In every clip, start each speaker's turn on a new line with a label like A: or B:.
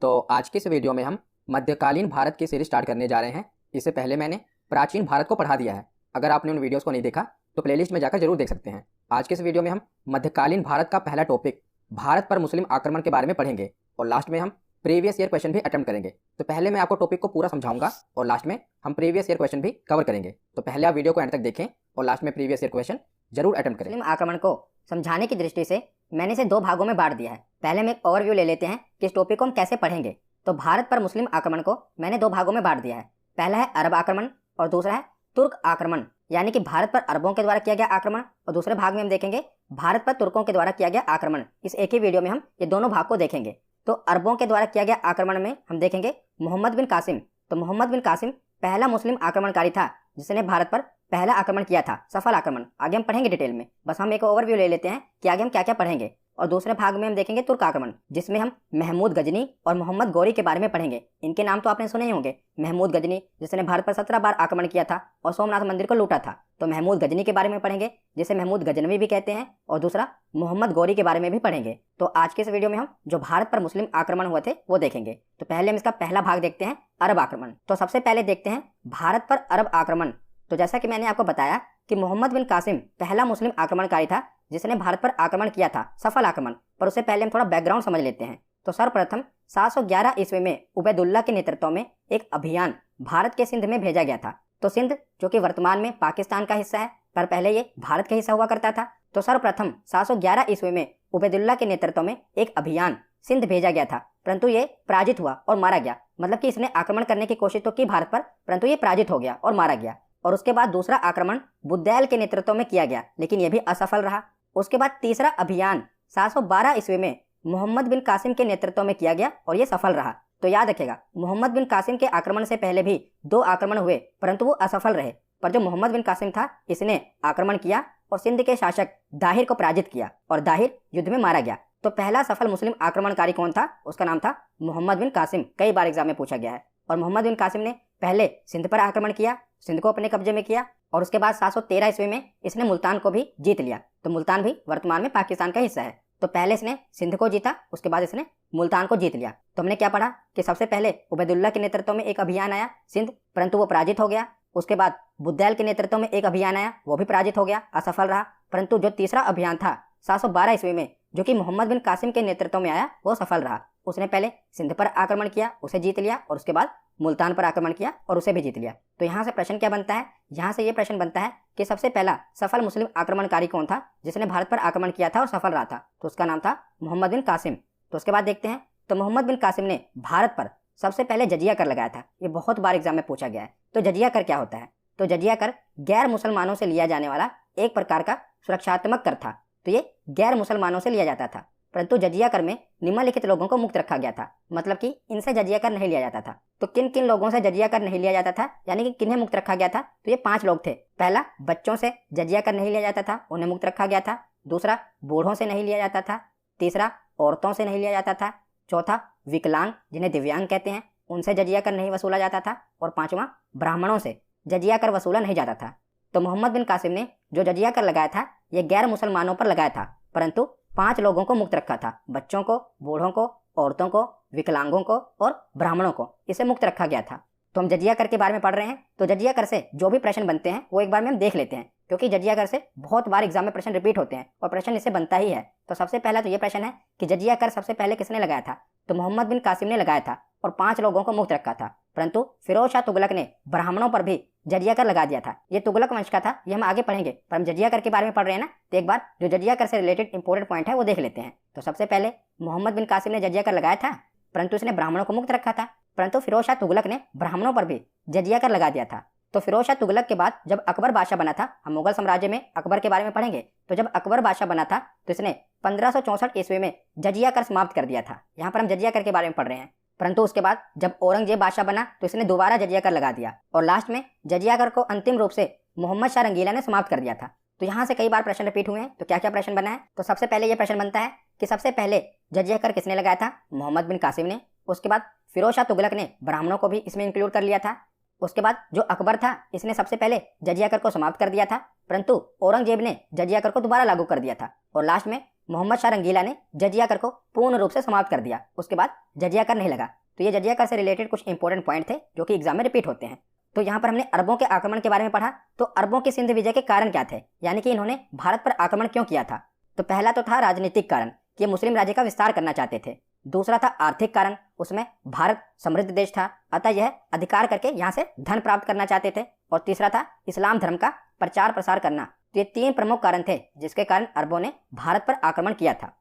A: तो आज की इस वीडियो में हम मध्यकालीन भारत की सीरीज स्टार्ट करने जा रहे हैं। इससे पहले मैंने प्राचीन भारत को पढ़ा दिया है। अगर आपने उन वीडियोस को नहीं देखा तो प्लेलिस्ट में जाकर जरूर देख सकते हैं। आज के इस वीडियो में हम मध्यकालीन भारत का पहला टॉपिक भारत पर मुस्लिम आक्रमण के बारे में पढ़ेंगे और लास्ट में हम प्रीवियस ईयर क्वेश्चन भी अटेम्प्ट करेंगे। तो पहले मैं आपको टॉपिक को पूरा समझाऊंगा और लास्ट में हम प्रीवियस ईयर क्वेश्चन भी कवर करेंगे। तो पहले आप वीडियो को एंड तक देखें और लास्ट में प्रीवियस ईयर क्वेश्चन जरूर अटेम्प्ट करें।
B: मुस्लिम आक्रमण को समझाने की दृष्टि से मैंने इसे दो भागों में बांट दिया है। पहले हम एक ओवरव्यू ले लेते हैं कि इस टॉपिक को हम कैसे पढ़ेंगे। तो भारत पर मुस्लिम आक्रमण को मैंने दो भागों में बांट दिया है। पहला है अरब आक्रमण और दूसरा है तुर्क आक्रमण, यानी कि भारत पर अरबों के द्वारा किया गया आक्रमण, और दूसरे भाग में हम देखेंगे भारत पर तुर्कों के द्वारा किया गया आक्रमण। इस एक ही वीडियो में हम ये दोनों भाग को देखेंगे। तो अरबों के द्वारा किया गया आक्रमण में हम देखेंगे मोहम्मद बिन कासिम। तो मोहम्मद बिन कासिम पहला मुस्लिम आक्रमणकारी था जिसने भारत पर पहला आक्रमण किया था, सफल आक्रमण। आगे हम पढ़ेंगे डिटेल में, बस हम एक ओवरव्यू ले लेते हैं कि आगे हम क्या क्या पढ़ेंगे। और दूसरे भाग में हम देखेंगे तुर्क आक्रमण, जिसमें हम महमूद गजनी और मोहम्मद गौरी के बारे में पढ़ेंगे। इनके नाम तो आपने सुने ही होंगे। महमूद गजनी जिसने भारत पर 17 बार आक्रमण किया था और सोमनाथ मंदिर को लूटा था। तो महमूद गजनी के बारे में पढ़ेंगे, जिसे महमूद गजनवी भी कहते हैं, और दूसरा मोहम्मद गौरी के बारे में भी पढ़ेंगे। तो आज के इस वीडियो में हम जो भारत पर मुस्लिम आक्रमण हुए थे वो देखेंगे। तो पहले हम इसका पहला भाग देखते हैं, अरब आक्रमण। तो सबसे पहले देखते हैं भारत पर अरब आक्रमण। तो जैसा कि मैंने आपको बताया कि मोहम्मद बिन कासिम पहला मुस्लिम आक्रमणकारी था जिसने भारत पर आक्रमण किया था, सफल आक्रमण। पर उससे पहले हम थोड़ा बैकग्राउंड समझ लेते हैं। तो सर्वप्रथम 711 ईस्वी में उबैदुल्ला के नेतृत्व में एक अभियान भारत के सिंध में भेजा गया था। तो सिंध जो कि वर्तमान में पाकिस्तान का हिस्सा है, पर पहले ये भारत का हिस्सा हुआ करता था। तो सर्वप्रथम 711 ईस्वी में उबैदुल्ला के नेतृत्व में एक अभियान सिंध भेजा गया था, परंतु ये पराजित हुआ और मारा गया। मतलब कि इसने आक्रमण करने की कोशिश तो की भारत पर, परंतु ये पराजित हो गया और मारा गया। और उसके बाद दूसरा आक्रमण बुद्दैल के नेतृत्व में किया गया, लेकिन यह भी असफल रहा। उसके बाद तीसरा अभियान 712 ईस्वी में मोहम्मद बिन कासिम के नेतृत्व में किया गया और यह सफल रहा। तो याद रखेगा, मोहम्मद बिन कासिम के आक्रमण से पहले भी दो आक्रमण हुए, परंतु वो असफल रहे। पर जो मोहम्मद बिन कासिम था, इसने आक्रमण किया और सिंध के शासक दाहिर को पराजित किया और दाहिर युद्ध में मारा गया। तो पहला सफल मुस्लिम आक्रमणकारी कौन था? उसका नाम था मोहम्मद बिन कासिम। कई बार एग्जाम में पूछा गया है। और मोहम्मद बिन कासिम ने पहले सिंध पर आक्रमण किया, सिंध को अपने कब्जे में किया, और उसके बाद 713 ईस्वी में इसने मुल्तान को भी जीत लिया। तो मुल्तान भी वर्तमान में पाकिस्तान का हिस्सा है। तो पहले इसने सिंध को जीता, उसके बाद इसने मुल्तान को जीत लिया। तो हमने क्या पढ़ा कि सबसे पहले उबैदुल्ला के नेतृत्व में एक अभियान आया सिंध, परंतु वो पराजित हो गया। उसके बाद बुद्दैल के नेतृत्व में एक अभियान आया, वो भी पराजित हो गया, असफल रहा। परंतु जो तीसरा अभियान था 712 ईस्वी में, जो कि मोहम्मद बिन कासिम के नेतृत्व में आया, वो सफल रहा। उसने पहले सिंध पर आक्रमण किया, उसे जीत लिया, और उसके बाद मुल्तान पर आक्रमण किया और उसे भी जीत लिया। तो यहाँ से प्रश्न क्या बनता है? यहाँ से ये प्रश्न बनता है कि सबसे पहला सफल मुस्लिम आक्रमणकारी कौन था जिसने भारत पर आक्रमण किया था और सफल रहा था? तो उसका नाम था मोहम्मद बिन कासिम। तो उसके बाद देखते हैं, तो मोहम्मद बिन कासिम ने भारत पर सबसे पहले जजिया कर लगाया था। ये बहुत बार एग्जाम में पूछा गया है। तो जजिया कर क्या होता है? तो जजिया कर गैर मुसलमानों से लिया जाने वाला एक प्रकार का सुरक्षात्मक कर था। तो ये गैर मुसलमानों से लिया जाता था, परंतु जजिया कर में निम्नलिखित लोगों को मुक्त रखा गया था। मतलब कि इनसे जजिया कर नहीं लिया जाता था। तो किन किन लोगों से जजिया कर नहीं लिया जाता था, यानी कि किन्हें मुक्त रखा गया था? तो ये 5 लोग थे। पहला, बच्चों से जजिया कर नहीं लिया जाता था, उन्हें मुक्त रखा गया था। दूसरा, बूढ़ों से नहीं लिया जाता था। तीसरा, औरतों से नहीं लिया जाता था। चौथा, विकलांग जिन्हें दिव्यांग कहते हैं, उनसे जजिया कर नहीं वसूला जाता था। और पांचवा, ब्राह्मणों से जजिया कर वसूला नहीं जाता था। तो मोहम्मद बिन कासिम ने जो जजिया कर लगाया था यह गैर मुसलमानों पर लगाया था, परंतु 5 लोगों को मुक्त रखा था। बच्चों को, बूढ़ों को, औरतों को, विकलांगों को और ब्राह्मणों को इसे मुक्त रखा गया था। तो हम जजिया कर के बारे में पढ़ रहे हैं। तो जजिया कर से जो भी प्रश्न बनते हैं वो एक बार में हम देख लेते हैं, क्योंकि जजिया कर से बहुत बार एग्जाम में प्रश्न रिपीट होते हैं और प्रश्न इससे बनता ही है। तो सबसे पहला तो ये प्रश्न है कि जजिया कर सबसे पहले किसने लगाया था? तो मोहम्मद बिन कासिम ने लगाया था और 5 लोगों को मुक्त रखा था। परंतु फिरोज शाह तुगलक ने ब्राह्मणों पर भी जजिया कर लगा दिया था। ये तुगलक वंश का था, ये हम आगे पढ़ेंगे, पर हम जजिया कर के बारे में पढ़ रहे हैं ना, तो एक बार जो जजिया कर से रिलेटेड इंपॉर्टेंट पॉइंट है वो देख लेते हैं। तो सबसे पहले मोहम्मद बिन कासिम ने जजिया कर लगाया था, परंतु इसने ब्राह्मणों को मुक्त रखा था। परंतु फिरोज शाह तुगलक ने ब्राह्मणों पर भी जजिया कर लगा दिया था। तो फिरोज शाह तुगलक के बाद जब अकबर बादशाह बना था, हम मुगल साम्राज्य में अकबर के बारे में पढ़ेंगे, तो जब अकबर बादशाह बना था तो इसने 1564 ईस्वी में जजिया कर समाप्त कर दिया था। यहाँ पर हम जजिया कर के बारे में पढ़ रहे हैं। परंतु उसके बाद जब औरंगजेब बादशाह बना तो इसने दोबारा जजिया कर लगा दिया और लास्ट में जजिया कर को अंतिम रूप से मोहम्मद शाह रंगीला ने समाप्त कर दिया था। तो यहाँ से कई बार प्रश्न रिपीट हुए हैं। तो क्या क्या प्रश्न बना है? तो सबसे पहले ये प्रश्न बनता है कि सबसे पहले जजिया कर किसने लगाया था? मोहम्मद बिन कासिम ने। उसके बाद फिरोज शाह तुगलक ने ब्राह्मणों को भी इसमें इंक्लूड कर लिया था। उसके बाद जो अकबर था इसने सबसे पहले जजिया कर को समाप्त कर दिया था, परंतु औरंगजेब ने जजिया कर को दोबारा लागू कर दिया था। और लास्ट में मोहम्मद शाह रंगीला ने जजिया कर को पूर्ण रूप से समाप्त कर दिया। उसके बाद जजिया कर नहीं लगा। तो ये जजिया कर से रिलेटेड कुछ इंपॉर्टेंट पॉइंट थे जो कि एग्जाम में रिपीट होते हैं। तो यहाँ पर हमने अरबों के आक्रमण के बारे में पढ़ा। तो अरबों के सिंध विजय के कारण क्या थे, यानी कि इन्होंने भारत पर आक्रमण क्यों किया था। तो पहला तो था राजनीतिक कारण कि ये मुस्लिम राज्य का विस्तार करना चाहते थे। दूसरा था आर्थिक कारण, उसमें भारत समृद्ध देश था, अतः यह अधिकार करके यहाँ से धन प्राप्त करना चाहते थे। और तीसरा था इस्लाम धर्म का प्रचार प्रसार करना। तो ये 3 प्रमुख कारण थे जिसके कारण अरबों ने भारत पर आक्रमण किया था।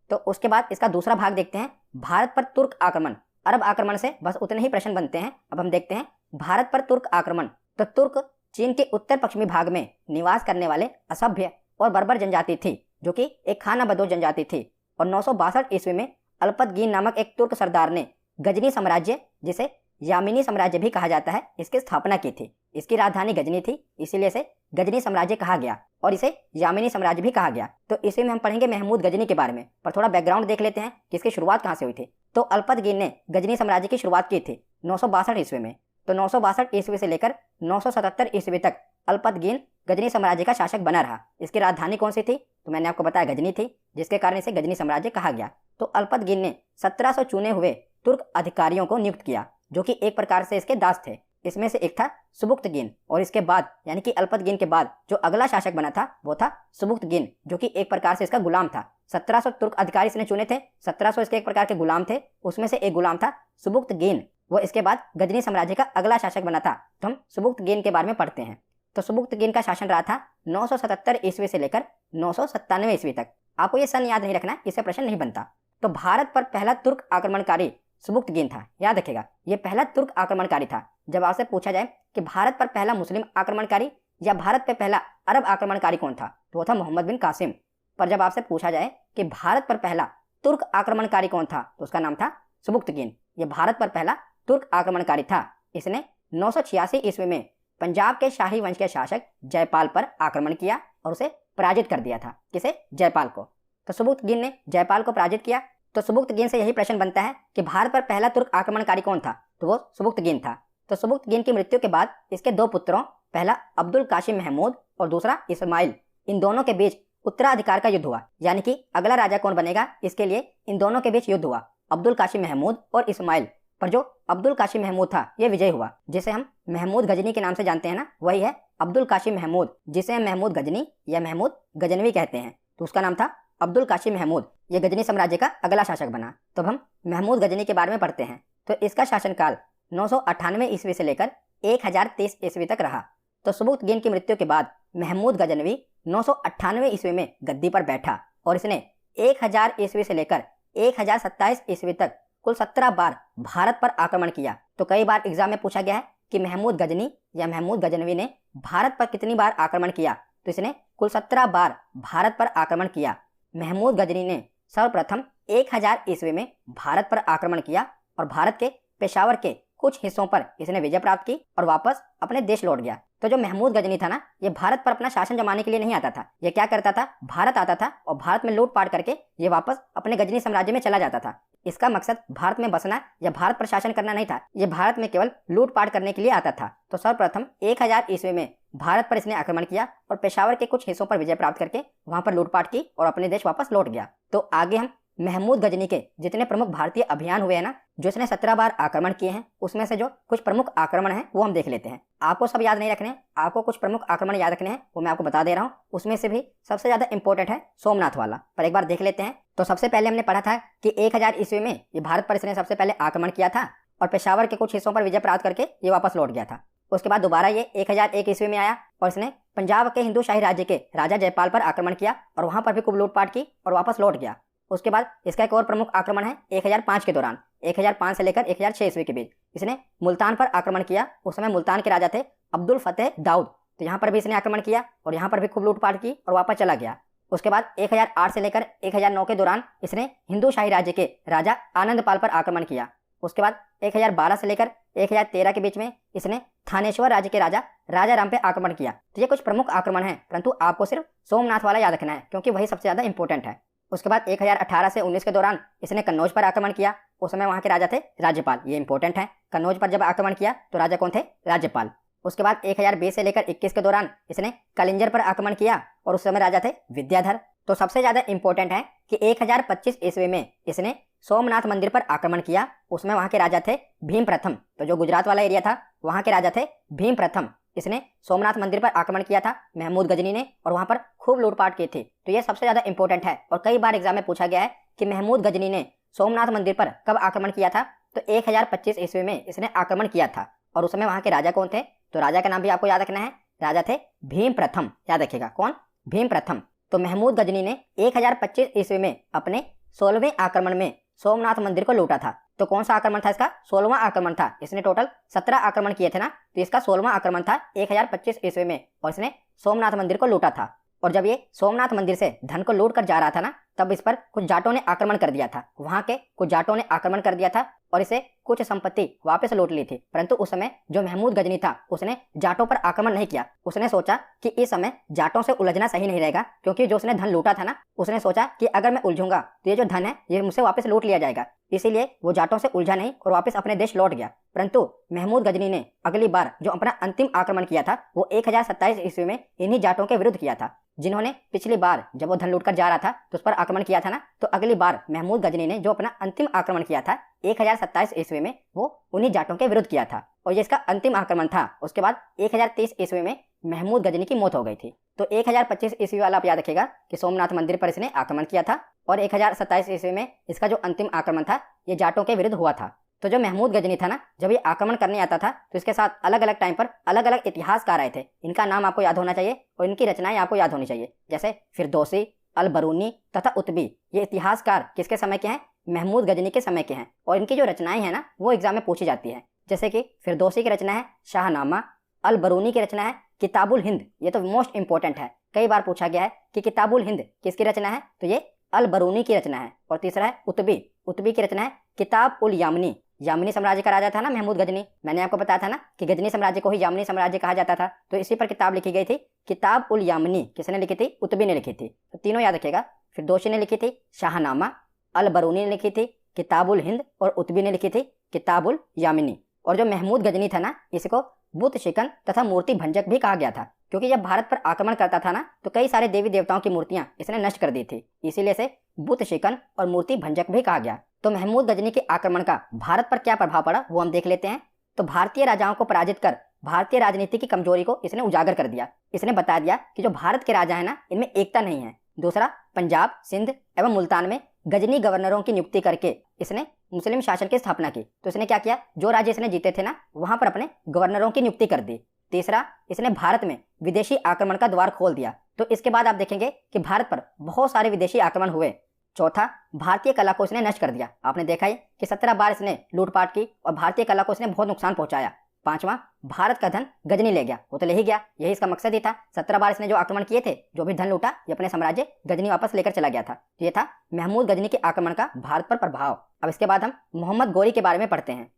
B: तो उसके बाद इसका दूसरा भाग देखते हैं, भारत पर तुर्क आक्रमण। अरब आक्रमण से बस उतने ही प्रश्न बनते हैं। अब हम देखते हैं भारत पर तुर्क आक्रमण। तो तुर्क चीन के उत्तर पश्चिमी भाग में निवास करने वाले असभ्य और बर्बर जनजाति थी जो कि एक खाना बदोश जनजाति थी। और 962 ईस्वी में अल्पतगीन नामक एक तुर्क सरदार ने गजनी साम्राज्य, जिसे यामिनी साम्राज्य भी कहा जाता है, इसकी स्थापना की थी। इसकी राजधानी गजनी थी, इसीलिए इसे गजनी साम्राज्य कहा गया और इसे यामिनी साम्राज्य भी कहा गया। तो इसी में हम पढ़ेंगे महमूद गजनी के बारे में, पर थोड़ा बैकग्राउंड देख लेते हैं कि इसकी शुरुआत कहाँ से हुई थी। तो अल्पतगीन ने गजनी साम्राज्य की शुरुआत की थी 962 ईस्वी में। तो 962 ईस्वी से लेकर 977 ईस्वी तक अल्पतगीन गजनी साम्राज्य का शासक बना रहा। इसकी राजधानी कौन सी थी, तो मैंने आपको बताया गजनी थी, जिसके कारण इसे गजनी साम्राज्य कहा गया। तो अल्पतगीन ने 1700 चुने हुए तुर्क अधिकारियों को नियुक्त किया जो कि एक प्रकार से इसके दास थे। इसमें से एक था सुबुक्तगीन, और इसके बाद यानी कि अल्पतगीन के बाद जो अगला शासक बना था वो था सुबुक्तगीन, जो कि एक प्रकार से इसका गुलाम था। 1700 तुर्क अधिकारी इसने चुने थे, 1700 इसके एक प्रकार के गुलाम थे, उसमें से एक गुलाम था सुबुक्तगीन। वो इसके बाद गजनी साम्राज्य का अगला शासक बना था। तो हम सुबुक्तगीन के बारे में पढ़ते हैं। तो सुबुक्तगीन का शासन रहा था 977 ईस्वी से लेकर 997 ईस्वी तक। आपको ये सन याद नहीं रखना, इससे प्रश्न नहीं बनता। तो भारत पर पहला तुर्क आक्रमणकारी सुबुक्तगीन था, याद रखेगा, ये पहला तुर्क आक्रमणकारी था। जब आपसे पूछा जाए कि भारत पर पहला मुस्लिम आक्रमणकारी या भारत पर पहला अरब आक्रमणकारी कौन था, तो वो था मोहम्मद बिन कासिम। पर जब आपसे पूछा जाए कि भारत पर पहला तुर्क आक्रमणकारी कौन था, तो उसका नाम था सुबुक्तगीन। ये भारत पर पहला तुर्क आक्रमणकारी था। इसने 986 ईस्वी में पंजाब के शाही वंश के शासक जयपाल पर आक्रमण किया और उसे पराजित कर दिया था। किसे? जयपाल को। तो सुबुक्तगीन ने जयपाल को पराजित किया। तो सुबुक्तगीन से यही प्रश्न बनता है कि भारत पर पहला तुर्क आक्रमणकारी कौन था, तो वो सुबुक्तगीन था। तो सुबुक्तगीन की मृत्यु के बाद इसके 2 पुत्रों, पहला अब्दुल काशिम महमूद और दूसरा इस्माइल, इन दोनों के बीच उत्तराधिकार का युद्ध हुआ। यानी कि अगला राजा कौन बनेगा, इसके लिए इन दोनों के बीच युद्ध हुआ, अब्दुल काशिम महमूद और इस्माइल। पर जो अब्दुल काशिम महमूद था ये विजय हुआ। जिसे हम महमूद गजनी के नाम से जानते हैं ना, वही है अब्दुल काशिम महमूद, जिसे हम महमूद गजनी या महमूद गजनवी कहते हैं। तो उसका नाम था अब्दुल काशिम महमूद। ये गजनी साम्राज्य का अगला शासक बना। तो हम महमूद गजनी के बारे में पढ़ते हैं। तो इसका शासनकाल 998 ईस्वी से लेकर 1030 ईस्वी तक रहा। तो सुबुक्तगीन की मृत्यु के बाद महमूद गजनवी 998 ईस्वी में गद्दी पर बैठा और इसने 1000 ईस्वी से लेकर 1027 ईस्वी तक कुल 17 बार भारत पर आक्रमण किया। तो कई बार एग्जाम में पूछा गया है कि महमूद गजनी या महमूद गजनवी ने भारत पर कितनी बार आक्रमण किया, तो इसने कुल 17 बार भारत पर आक्रमण किया। महमूद गजनी ने सर्वप्रथम 1000 ईस्वी में भारत पर आक्रमण किया और भारत के पेशावर के कुछ हिस्सों पर इसने विजय प्राप्त की और वापस अपने देश लौट गया। तो जो महमूद गजनी था ना, ये भारत पर अपना शासन जमाने के लिए नहीं आता था। ये क्या करता था, भारत आता था और भारत में लूटपाट करके ये वापस अपने गजनी साम्राज्य में चला जाता था। इसका मकसद भारत में बसना या भारत पर शासन करना नहीं था, ये भारत में केवल लूटपाट करने के लिए आता था। तो सर्वप्रथम 1000 ईस्वी में भारत पर इसने आक्रमण किया और पेशावर के कुछ हिस्सों पर विजय प्राप्त करके वहां पर लूटपाट की और अपने देश वापस लौट गया। तो आगे हम महमूद गजनी के जितने प्रमुख भारतीय अभियान हुए हैं ना, जो इसने 17 बार आक्रमण किए हैं, उसमें से जो कुछ प्रमुख आक्रमण हैं वो हम देख लेते हैं। आपको सब याद नहीं रखने, आपको कुछ प्रमुख आक्रमण याद रखने हैं, वो मैं आपको बता दे रहा हूँ। उसमें से भी सबसे ज्यादा इंपॉर्टेंट है सोमनाथ वाला, पर एक बार देख लेते हैं। तो सबसे पहले हमने पढ़ा था कि 1000 ईस्वी में ये भारत पर इसने सबसे पहले आक्रमण किया था और पेशावर के कुछ हिस्सों पर विजय प्राप्त करके ये वापस लौट गया था। उसके बाद दोबारा ये 1001 ईस्वी में आया और इसने पंजाब के हिंदू शाही राज्य के राजा जयपाल पर आक्रमण किया और वहां पर भी खूब लूटपाट की और वापस लौट गया। उसके बाद इसका एक और प्रमुख आक्रमण है 1005 के दौरान, 1005 से लेकर 1006 ईस्वी के बीच इसने मुल्तान पर आक्रमण किया। उस समय मुल्तान के राजा थे अब्दुल फतेह दाऊद। तो यहाँ पर भी इसने आक्रमण किया और यहाँ पर भी खूब लूटपाट की और वापस चला गया। उसके बाद 1008 से लेकर 1009 के दौरान इसने हिंदू शाही राज्य के राजा आनंदपाल पर आक्रमण किया। उसके बाद 1012 से लेकर 1013 के बीच में इसने थानेश्वर राज्य के राजा राम पे आक्रमण किया। तो ये कुछ प्रमुख आक्रमण हैं, परंतु आपको सिर्फ सोमनाथ वाला याद रखना है क्योंकि वही सबसे ज्यादा इंपॉर्टेंट है। उसके बाद 1018 से 19 के दौरान इसने कन्नौज पर आक्रमण किया। उस समय वहां के राजा थे राज्यपाल, ये इंपॉर्टेंट है। कन्नौज पर जब आक्रमण किया तो राजा कौन थे? राज्यपाल। उसके बाद 1020 से लेकर 21 के दौरान इसने कलिंजर पर आक्रमण किया और उस समय राजा थे विद्याधर। तो सबसे ज़्यादा इम्पोर्टेंट है कि 1025 ईस्वी में इसने सोमनाथ मंदिर पर आक्रमण किया। उसमें वहाँ के राजा थे भीम प्रथम। तो जो गुजरात वाला एरिया था वहाँ के राजा थे भीम प्रथम। इसने सोमनाथ मंदिर पर आक्रमण किया था महमूद गजनी ने, और वहाँ पर खूब लूटपाट की थी। तो ये सबसे ज़्यादा इंपॉर्टेंट है और कई बार एग्जाम में पूछा गया है कि महमूद गजनी ने सोमनाथ मंदिर पर कब आक्रमण किया था। तो 1025 ईस्वी में इसने आक्रमण किया था। और उस समय वहाँ के राजा कौन थे? तो राजा का नाम भी आपको याद रखना है। राजा थे भीम प्रथम। याद रखिएगा, कौन? भीम प्रथम। तो महमूद गजनी ने 1025 ईस्वी में अपने 16वें आक्रमण में सोमनाथ मंदिर को लूटा था। तो कौन सा आक्रमण था इसका? 16वां आक्रमण था। इसने टोटल 17 आक्रमण किए थे ना, तो इसका 16वां आक्रमण था 1025 ईस्वी में, और इसने सोमनाथ मंदिर को लूटा था। और जब ये सोमनाथ मंदिर से धन को लूट कर जा रहा था ना, तब इस पर कुछ जाटों ने आक्रमण कर दिया था। वहां के कुछ जाटों ने आक्रमण कर दिया था और इसे कुछ संपत्ति वापस लूट ली थी। परंतु उस समय जो महमूद गजनी था उसने जाटों पर आक्रमण नहीं किया। उसने सोचा कि इस समय जाटों से उलझना सही नहीं रहेगा, क्योंकि जो उसने धन लूटा था ना, उसने सोचा कि अगर मैं उलझूंगा तो ये जो धन है ये मुझसे वापस लूट लिया जाएगा। इसीलिए वो जाटों से उलझा नहीं और वापस अपने देश लौट गया। परंतु महमूद गजनी ने अगली बार जो अपना अंतिम आक्रमण किया था वो 1027 ईस्वी में इन्हीं जाटों के विरुद्ध किया था, जिन्होंने पिछली बार जब वो धन लूटकर जा रहा था तो उस पर आक्रमण किया था ना। तो अगली बार महमूद गजनी ने जो अपना अंतिम आक्रमण किया था 1027 ईस्वी में, वो उन्हीं जाटों के विरुद्ध किया था और ये इसका अंतिम आक्रमण था। उसके बाद 1030 ईस्वी में महमूद गजनी की मौत हो गई थी। तो 1025 ईस्वी वाला आप याद रखिएगा कि सोमनाथ मंदिर पर इसने आक्रमण किया था, और 1027 ईस्वी में इसका जो अंतिम आक्रमण था ये जाटों के विरुद्ध हुआ था। तो जो महमूद गजनी था ना, जब ये आक्रमण करने आता था तो इसके साथ अलग अलग टाइम पर अलग अलग इतिहासकार आए थे। इनका नाम आपको याद होना चाहिए और इनकी रचनाएं आपको याद होनी चाहिए, जैसे फिरदौसी, अल बरूनी तथा उतबी। ये इतिहासकार किसके समय के हैं? महमूद गजनी के समय के हैं। और इनकी जो रचनाएं हैं ना वो एग्जाम में पूछी जाती है। जैसे कि फिरदौसी की रचना है शाहनामा, अल बरूनी की रचना है किताबुल हिंद। ये तो मोस्ट इंपॉर्टेंट है, कई बार पूछा गया है कि किताबुल हिंद किसकी रचना है, तो ये अल बरूनी की रचना है। और तीसरा है उतबी। उतबी की रचना है किताब उल यामनी। यामिनी साम्राज्य का राजा था ना महमूद गजनी। मैंने आपको बताया था ना कि गजनी साम्राज्य को ही यामिनी साम्राज्य कहा जाता था। तो इसी पर किताब लिखी गई थी, किताब उल यामनी। किसने लिखी थी? उतबी ने लिखी थी। तो तीनों याद रखिएगा, फिरदौसी ने लिखी थी शाहनामा, अल बरूनी ने लिखी थी किताबुल हिंद, और उतबी ने लिखी थी किताबुल यामिनी। और जो महमूद गजनी था ना, इसको बुत शिकन तथा मूर्ति भंजक भी कहा गया था, क्योंकि जब भारत पर आक्रमण करता था ना तो कई सारे देवी देवताओं की मूर्तियां इसने नष्ट कर दी थी। इसीलिए इसे बुत शिकन और मूर्ति भंजक भी कहा गया। तो महमूद गजनी के आक्रमण का भारत पर क्या प्रभाव पड़ा वो हम देख लेते हैं। तो भारतीय राजाओं को पराजित कर भारतीय राजनीति की कमजोरी को इसने उजागर कर दिया। इसने बता दिया कि जो भारत के राजा है ना, इनमें एकता नहीं है। दूसरा, पंजाब, सिंध एवं मुल्तान में गजनी गवर्नरों की नियुक्ति करके इसने मुस्लिम शासन की स्थापना की। तो इसने क्या किया? जो राज्य इसने जीते थे ना, वहां पर अपने गवर्नरों की नियुक्ति कर दी। तीसरा, इसने भारत में विदेशी आक्रमण का द्वार खोल दिया। तो इसके बाद आप देखेंगे कि भारत पर बहुत सारे विदेशी आक्रमण हुए। चौथा, भारतीय कला को इसने नष्ट कर दिया। आपने देखा है कि 17 बार इसने लूटपाट की और भारतीय कला को इसने बहुत नुकसान पहुंचाया। पांचवा, भारत का धन गजनी ले गया। वो तो ले ही गया, यही इसका मकसद ही था। 17 बार इसने जो आक्रमण किए थे, जो भी धन लूटा, ये अपने साम्राज्य गजनी वापस लेकर चला गया था। तो ये था महमूद गजनी के आक्रमण का भारत पर प्रभाव। अब इसके बाद हम मोहम्मद गोरी के बारे में पढ़ते हैं।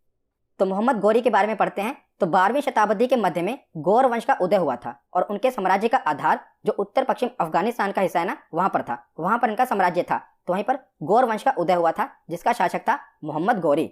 B: तो मोहम्मद गोरी के बारे में पढ़ते हैं। तो 12वीं शताब्दी के मध्य में गौर वंश का उदय हुआ था और उनके साम्राज्य का आधार जो उत्तर पश्चिम अफगानिस्तान का हिस्सा है ना, वहां पर था। वहां पर इनका साम्राज्य था। तो वहीं पर गौर वंश का उदय हुआ था, जिसका शासक था मोहम्मद गोरी।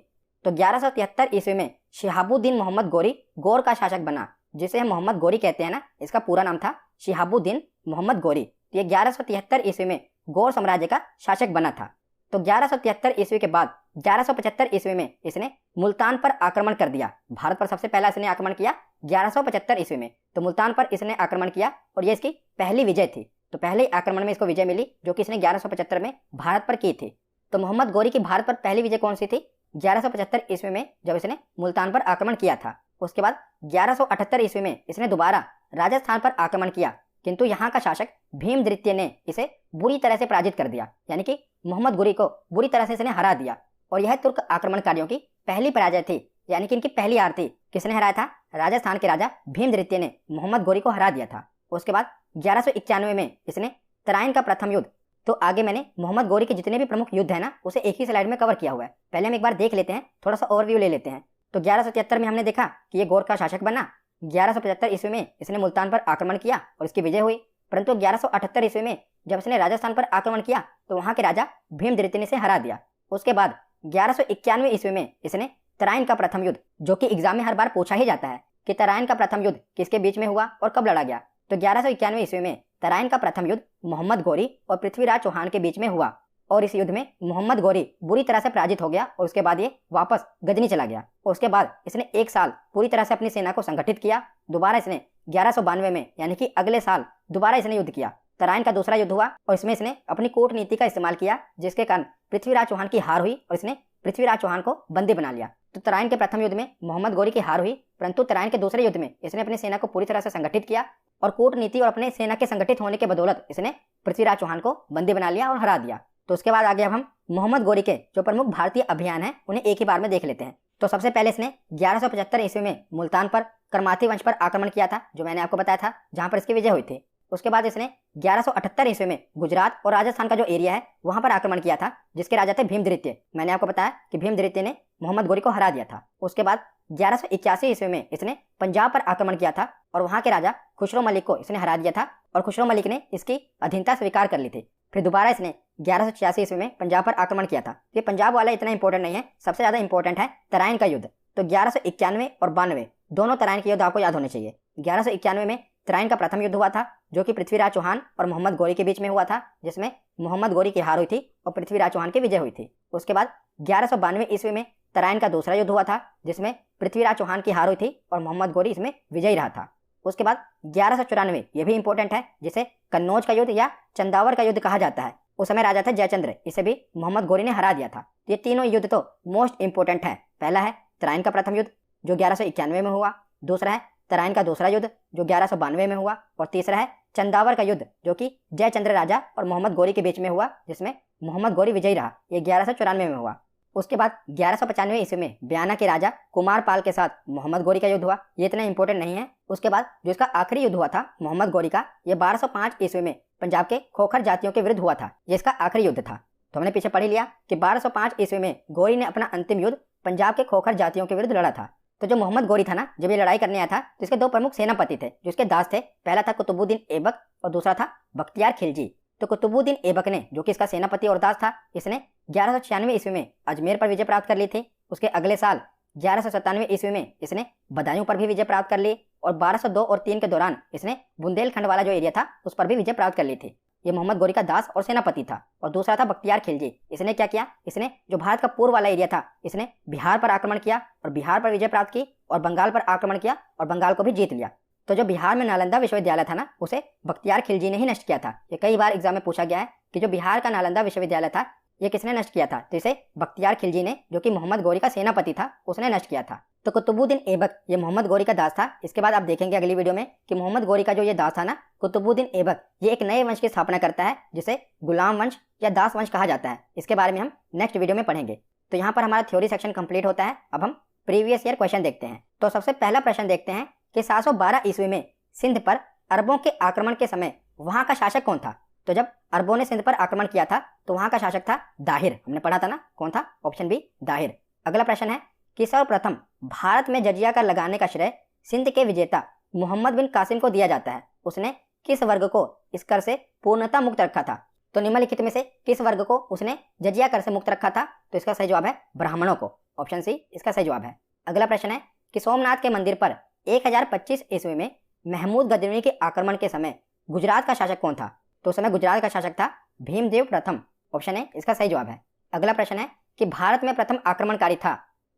B: तो 1173 ईस्वी में शिहाबुद्दीन मोहम्मद गोरी गौर का शासक बना, जिसे हम मोहम्मद गोरी कहते हैं ना। इसका पूरा नाम था शिहाबुद्दीन मोहम्मद गोरी। तो ये 1173 ईस्वी में गौर साम्राज्य का शासक बना था। तो 1173 ईस्वी के बाद 1175 ईस्वी में इसने मुल्तान पर आक्रमण कर दिया। भारत पर सबसे पहला इसने आक्रमण किया 1175 ईस्वी में। तो मुल्तान पर इसने आक्रमण किया और ये इसकी पहली विजय थी। तो पहले आक्रमण में इसको विजय मिली, जो कि इसने 1175 में भारत पर की थी। तो मोहम्मद गोरी की भारत पर पहली विजय कौन सी थी? 1175 ईस्वी में, जब इसने मुल्तान पर आक्रमण किया था। उसके बाद 1178 ईस्वी में इसने दोबारा राजस्थान पर आक्रमण किया, किंतु यहाँ का शासक भीम द्वितीय ने इसे बुरी तरह से पराजित कर दिया। यानी कि मोहम्मद गोरी को बुरी तरह से इसने हरा दिया। और यह तुर्क आक्रमणकारियों की पहली पराजय थी, यानी कि इनकी पहली हार थी। किसने हराया था? राजस्थान के राजा भीम द्वितीय ने मोहम्मद गोरी को हरा दिया था। उसके बाद 1191 में इसने तराइन का प्रथम युद्ध। तो आगे मैंने मोहम्मद गोरी के जितने भी प्रमुख युद्ध है ना, उसे एक ही स्लाइड में कवर किया हुआ है। पहले हम एक बार देख लेते हैं, थोड़ा सा ओवरव्यू ले लेते हैं। तो 1173 में हमने देखा कि ये गौर का शासक बना। 1175 ईस्वी में इसने मुल्तान पर आक्रमण किया और इसकी विजय हुई। परंतु 1178 ईस्वी में जब इसने राजस्थान पर आक्रमण किया तो वहां के राजा भीम द्वितीय ने इसे हरा दिया। उसके बाद 1191 ईस्वी में इसने तराइन का प्रथम युद्ध, जो कि एग्जाम में हर बार पूछा ही जाता है कि तराइन का प्रथम युद्ध किसके बीच में हुआ और कब लड़ा गया। तो 1191 ईस्वी में तराइन का प्रथम युद्ध मोहम्मद गोरी और पृथ्वीराज चौहान के बीच में हुआ और इस युद्ध में मोहम्मद गोरी बुरी तरह से पराजित हो गया और उसके बाद ये वापस गजनी चला गया और उसके बाद इसने 1 साल पूरी तरह से अपनी सेना को संगठित किया। दोबारा इसने 1192 में यानी कि अगले साल दोबारा इसने युद्ध किया। तराइन का दूसरा युद्ध हुआ और इसमें इसने अपनी कूटनीति का इस्तेमाल किया, जिसके कारण पृथ्वीराज चौहान की हार हुई और इसने पृथ्वीराज चौहान को बंदी बना लिया। तो तराइन के प्रथम युद्ध में मोहम्मद गोरी की हार हुई, परंतु तराइन के दूसरे युद्ध में इसने अपनी सेना को पूरी तरह से संगठित किया और कूटनीति और अपने सेना के संगठित होने के बदौलत इसने पृथ्वीराज चौहान को बंदी बना लिया और हरा दिया। तो उसके बाद आगे अब हम मोहम्मद गोरी के जो प्रमुख भारतीय अभियान हैं उन्हें एक ही बार में देख लेते हैं। तो सबसे पहले इसने 1175 ईस्वी में मुल्तान पर करमाती वंश पर आक्रमण किया था, जो मैंने आपको बताया था, जहां पर इसकी विजय हुई थी। उसके बाद इसने 1178 ईस्वी में गुजरात और राजस्थान का जो एरिया है वहां पर आक्रमण किया था, जिसके राजा थे भीमद्वितीय। मैंने आपको बताया कि भीमद्वितीय ने मोहम्मद गोरी को हरा दिया था। उसके बाद 1181 ईस्वी में इसने पंजाब पर आक्रमण किया था और वहां के राजा खुसरो मलिक को इसने हरा दिया था और खुसरो मलिक ने इसकी अधीनता स्वीकार कर ली थी। फिर दोबारा इसने 1186 ईस्वी में पंजाब पर आक्रमण किया था। ये पंजाब वाला इतना इंपॉर्टेंट नहीं है, सबसे ज्यादा इंपॉर्टेंट है तराइन का युद्ध। तो 1191 और 92 दोनों तराइन के युद्ध आपको याद होने चाहिए। 1191 में तराइन का प्रथम युद्ध हुआ था, जो कि पृथ्वीराज चौहान और मोहम्मद गोरी के बीच में हुआ था, जिसमें मोहम्मद गोरी की हार हुई थी और पृथ्वीराज चौहान की विजय हुई थी। उसके बाद 1192 ईस्वी में तराइन का दूसरा युद्ध हुआ था, जिसमें पृथ्वीराज चौहान की हार हुई थी और मोहम्मद गोरी इसमें विजयी रहा था। उसके बाद 1194, ये भी इंपॉर्टेंट है, जिसे कन्नौज का युद्ध या चंदावर का युद्ध कहा जाता है। उस समय राजा थे जयचंद्र, इसे भी मोहम्मद गोरी ने हरा दिया था। ये तीनों युद्ध तो मोस्ट इंपॉर्टेंट है। पहला है तराइन का प्रथम युद्ध जो 1191 में हुआ, दूसरा है तराइन का दूसरा युद्ध जो 1192 में हुआ और तीसरा है चंदावर का युद्ध जो कि जयचंद्र राजा और मोहम्मद गोरी के बीच में हुआ, जिसमें मोहम्मद गोरी विजयी रहा। ये 1194 में हुआ। उसके बाद 1195 ईस्वी में बयाना के राजा कुमार पाल के साथ मोहम्मद गोरी का युद्ध हुआ। ये इतना इंपॉर्टेंट नहीं है। उसके बाद जो इसका आखिरी युद्ध हुआ था मोहम्मद गोरी का, ये 1205 ईस्वी में पंजाब के खोखर जातियों के विरुद्ध हुआ था। ये इसका आखिरी युद्ध था। तो हमने पीछे पढ़ ही लिया कि 1205 ईस्वी में गोरी ने अपना अंतिम युद्ध पंजाब के खोखर जातियों के विरुद्ध लड़ा था। तो जो मोहम्मद गोरी था ना, जब ये लड़ाई करने आया था तो इसके दो प्रमुख सेनापति थे जो इसके दास थे। पहला था कुतुबुद्दीन ऐबक और दूसरा था बख्तियार खिलजी। तो कुतुबुद्दीन ऐबक ने, जो कि इसका सेनापति और दास था, इसने 1196 ईस्वी में अजमेर पर विजय प्राप्त कर ली थी। उसके अगले साल 1197 ईस्वी में इसने बदायूं पर भी विजय प्राप्त कर ली और 1202 और 3 के दौरान इसने बुंदेलखंड वाला जो एरिया था उस पर भी विजय प्राप्त कर ली थी। ये मोहम्मद गोरी का दास और सेनापति था। और दूसरा था बख्तियार खिलजी। इसने क्या किया, इसने जो भारत का पूर्व वाला एरिया था, इसने बिहार पर आक्रमण किया और बिहार पर विजय प्राप्त की और बंगाल पर आक्रमण किया और बंगाल को भी जीत लिया। तो जो बिहार में नालंदा विश्वविद्यालय था ना, उसे बख्तियार खिलजी ने ही नष्ट किया था। ये कई बार एग्जाम में पूछा गया है कि जो बिहार का नालंदा विश्वविद्यालय था ये किसने नष्ट किया था, तो इसे बख्तियार खिलजी ने, जो कि मोहम्मद गोरी का सेनापति था, उसने नष्ट किया था। तो कुतुबुद्दीन ऐबक ये मोहम्मद गोरी का दास था। इसके बाद आप देखेंगे अगली वीडियो में कि मोहम्मद गोरी का जो ये दास था ना, कुतुबुद्दीन ऐबक, ये एक नए वंश की स्थापना करता है जिसे गुलाम वंश या दास वंश कहा जाता है। इसके बारे में हम नेक्स्ट वीडियो में पढ़ेंगे। तो यहाँ पर हमारा थ्योरी सेक्शन कंप्लीट होता है। अब हम प्रीवियस ईयर क्वेश्चन देखते हैं। तो सबसे पहला प्रश्न देखते हैं कि 712 ईस्वी में सिंध पर अरबों के आक्रमण के समय वहां का शासक कौन था। तो जब अरबों ने सिंध पर आक्रमण किया था तो वहां का शासक था दाहिर। हमने पढ़ा था ना, कौन था, ऑप्शन बी दाहिर। अगला प्रश्न है कि सर्वप्रथम भारत में जजिया कर लगाने का श्रेय सिंध के विजेता मोहम्मद बिन कासिम को दिया जाता है। उसने किस वर्ग को इस कर से पूर्णतः मुक्त रखा था। तो निम्नलिखित में से किस वर्ग को उसने जजिया कर से मुक्त रखा था, तो इसका सही जवाब है ब्राह्मणों को। ऑप्शन सी इसका सही जवाब है। अगला प्रश्न है कि सोमनाथ के मंदिर पर 1025 ईस्वी में महमूद गजनवी के आक्रमण के समय गुजरात का शासक कौन था। तो उस समय गुजरात का शासक था भीमदेव प्रथम। ऑप्शन ए इसका सही जवाब है। अगला प्रश्न है कि भारत में प्रथम आक्रमणकारी था।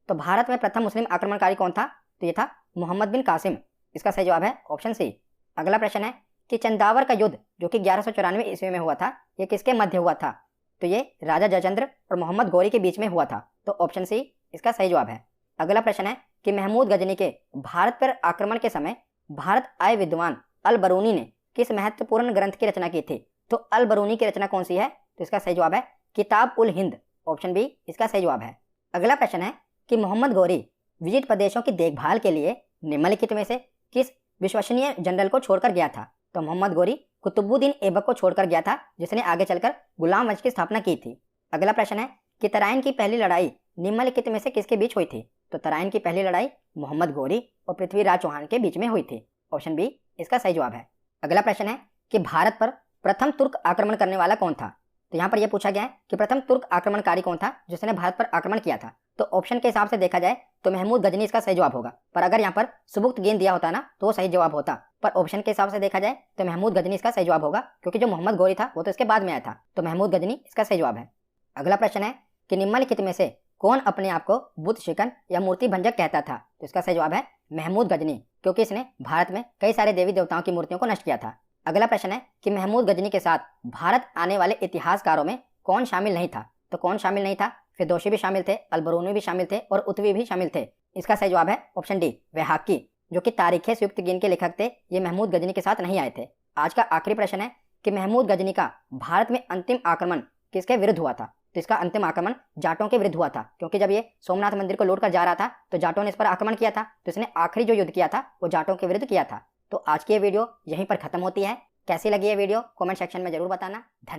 B: तो भारत में प्रथम मुस्लिम आक्रमणकारी कौन था, तो ये था मोहम्मद बिन कासिम। इसका सही जवाब है ऑप्शन सी। अगला प्रश्न है कि चंदावर का युद्ध जो कि 1194 ईस्वी में हुआ था, ये किसके मध्य हुआ था। तो ये राजा जयचंद्र और मोहम्मद गोरी के बीच में हुआ था। तो ऑप्शन सी इसका सही जवाब है। अगला प्रश्न है कि महमूद गजनी के भारत पर आक्रमण के समय भारत आए विद्वान अल बरूनी ने किस महत्वपूर्ण ग्रंथ की रचना की थी। तो अल बरूनी की रचना कौन सी है, तो इसका सही जवाब है किताब उल हिंद। ऑप्शन बी इसका सही जवाब है। अगला प्रश्न है कि मोहम्मद गोरी विजित प्रदेशों की देखभाल के लिए निम्नलिखित में से किस विश्वसनीय जनरल को छोड़कर गया था। तो मोहम्मद गोरी कुतुबुद्दीन ऐबक को छोड़कर गया था, जिसने आगे चलकर गुलाम वंश की स्थापना की थी। अगला प्रश्न है कि तराइन की पहली लड़ाई निम्नलिखित में से किसके बीच हुई थी। तो तराइन की पहली लड़ाई मोहम्मद गोरी और पृथ्वीराज चौहान के बीच में हुई थी। ऑप्शन बी इसका सही जवाब है। अगला प्रश्न है कि भारत पर प्रथम तुर्क आक्रमण करने वाला कौन था। तो यहाँ पर यह पूछा गया है कि प्रथम तुर्क आक्रमणकारी कौन था जिसने भारत पर आक्रमण किया था। तो ऑप्शन के हिसाब से देखा जाए तो महमूद गजनी इसका सही जवाब होगा, पर अगर यहाँ पर सुबुक्त गेंद दिया होता ना तो वो सही जवाब होता। पर ऑप्शन के हिसाब से देखा जाए तो महमूद गजनी इसका सही जवाब होगा, क्योंकि जो मोहम्मद गौरी था वो तो इसके बाद में आया था, तो महमूद गजनी इसका सही जवाब है। अगला प्रश्न है कि निम्नलिखित में से कौन अपने आप को बुद्ध शिकन या मूर्ति भंजक कहता था? तो इसका सही जवाब है महमूद गजनी, क्योंकि इसने भारत में कई सारे देवी देवताओं की मूर्तियों को नष्ट किया था। अगला प्रश्न है कि महमूद गजनी के साथ भारत आने वाले इतिहासकारों में कौन शामिल नहीं था? तो कौन शामिल नहीं था? फिरदौसी भी शामिल थे, अलबरूनी भी शामिल थे और उत्वी भी शामिल थे। इसका सही जवाब है ऑप्शन डी, वैहाकी, जो कि तारीख सुयुक्तगीन के लेखक थे। ये महमूद गजनी के साथ नहीं आए थे। आज का आखिरी प्रश्न है कि महमूद गजनी का भारत में अंतिम आक्रमण किसके विरुद्ध हुआ था? तो इसका अंतिम आक्रमण जाटों के विरुद्ध हुआ था, क्योंकि जब ये सोमनाथ मंदिर को लूट कर जा रहा था तो जाटों ने इस पर आक्रमण किया था, तो इसने आखिरी जो युद्ध किया था वो जाटों के विरुद्ध किया था। तो आज की ये वीडियो यहीं पर खत्म होती है। कैसी लगी ये वीडियो कमेंट सेक्शन में जरूर बताना। धन्यवाद।